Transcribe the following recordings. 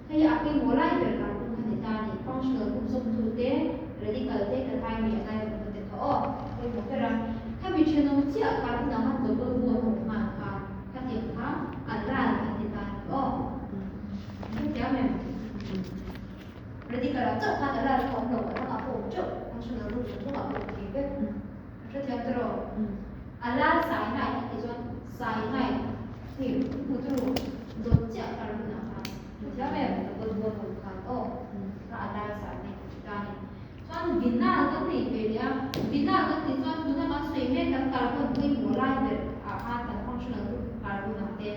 kaya api mulai dari karbon kandidat ni functional group substitute radical te katai ni anai ko te tho ko mo pera ka bi cheno chi a karbon na man double bond ho ma ka ti ha alal kandidat o ya me radical cho ka alal ko no ka ko cho functional group so ma ko ti ke cho ti atro alal sai nai ti so sai nai ti putru do chi a karbon na ya me double bond ho ka o ka alal sai nai ka ni Chuan bina kan ni pe ya bina kan ni chuan tu na ma sui me kan carbon pui mo lai de a kan functional group carbon na te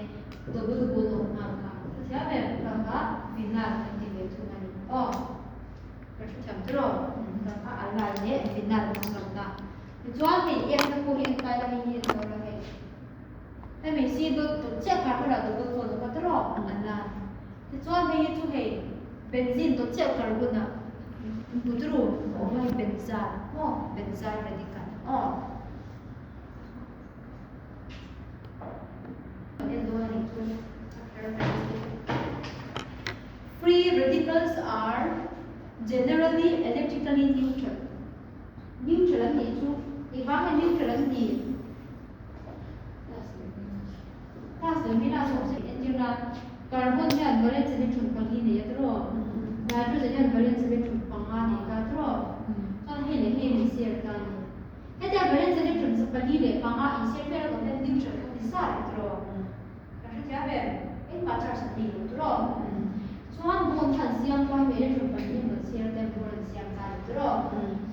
double bond ho na ka ya me ka bina kan ni pe tu na ni o ka chu cham tro ka alai ne bina ma ka ta chuan ni ye na ko hin kai la ni so la ke ta me si do tu che carbon la double bond ka tro ala chuan ni tu he benzene to che carbon na Putru, oh benzal, benzal radical, Free radicals are generally electrically neutral. Neutral ni tu, ibang neutral ni. Tas ni na so se enjuna carbon ni valence electron pagi ni yatro. Nitrogen valence electron pangani ka tro so he le he ni share ka ni eta valence electron sa pali le panga in share pero ko den neutral ko isa tro ka ja be in ma charge ni tro so an bon than siam ko electron pali no share den bon siam ka tro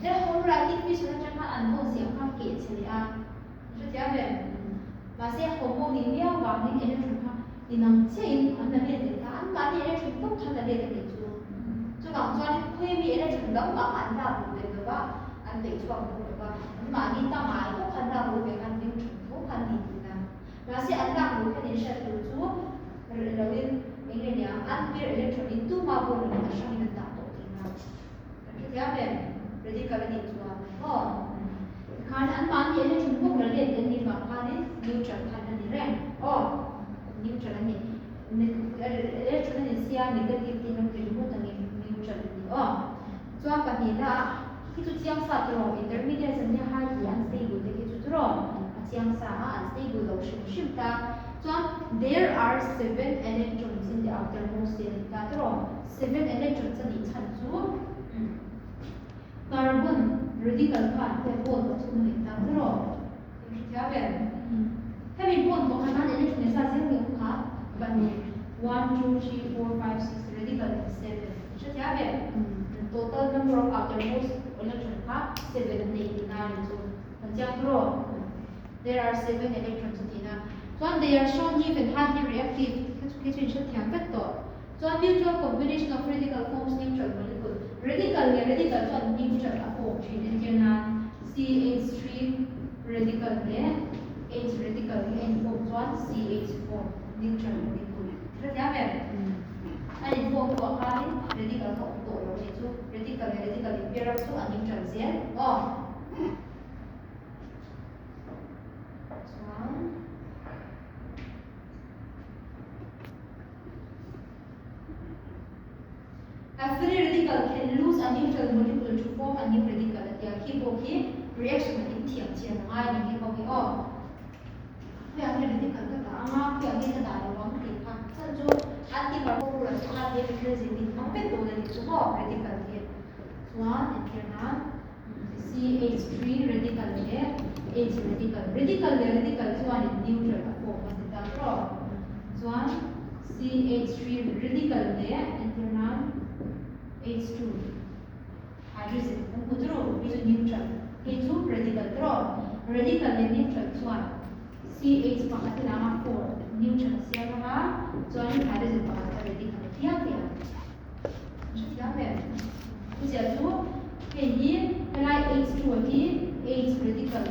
le homoratic fish na chang an bon siam ka ke cheli a ka ja be ma se homo ni lia wa ni electron ka inang chain an na le ta an ma ni electron to khan na le de Chuan khui mi ele chun dang ma an da bu le ba an te chuan bu ba ma ni ta ma ko khan da bu be kan ni chun ko khan ni na na se an da bu kan ni sha tu chu lawin enge nya an bi electron in tu ma bu na sha ni da to ti na ka ya be radical ni chuan ho khan an ma ni ele chun ko le le ni ma khan ni neutral khan ni re o neutral ni electron ni sia negative ti no ti mo ta ni chuan panina ki chu chiang sa tro intermediate san ya hai yan stable te ki chu tro chiang sa an stable lo shim ta chuan there are 7 electrons in the outermost shell ta tro 7 electrons ani chan chu carbon radical khan te bond chu ni ta tro ya be ta mi bond ko khan electron sa sim ni kha bani 1 2 3 4 5 6 radical 7 ya be total number of outermost electrons ha 789 so panjang ro there are 7 electrons tina so they are shown given highly reactive kitchen shot thiam pet to so mutual combination of radical forms neutral molecule radical so neutral a form chin tina CH3 radical ne H radical n form one CH4 neutral molecule ya be ai form ko kali radical ko to lo ni chu radical pair up to a neutral zen a free radical can lose a neutral molecule to form a new radical ya ki reaction in thiam chian ngai ni ko ki ya radical ka ta ya ni ta da lo ti kha chan chu anti-carbon the present in to the radical here. One internal CH3 radical here, H radical one is neutral form of the draw. One CH3 radical there, internal H2 hydrogen. Putro is neutral. H2 radical draw. Radical neutral one. CH pakatna 4 neutral siya join hydrogen pakatna radical. Ya be sia tu ni lai H2 ni H radical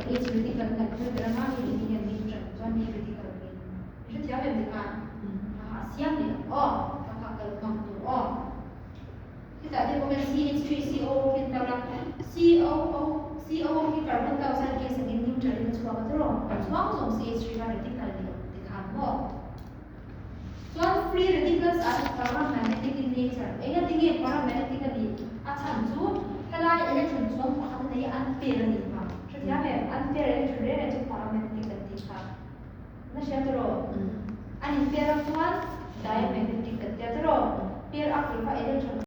kan tu drama ni neutral so ni radical ni ya be ni kan sia ni ka kam tu kita dia bukan CH3CO kita nak CO ni carbon dioxide ke segi neutral ni semua betul semua so CH3 radical ni dikan so free radicals are carbon magnetic in electron chuan pakhat nei unpair ani ma thia me unpair electron re chu paramagnetic kan ti kha na sia tro ani pair chuan diamagnetic kan ti tro pair up ka electron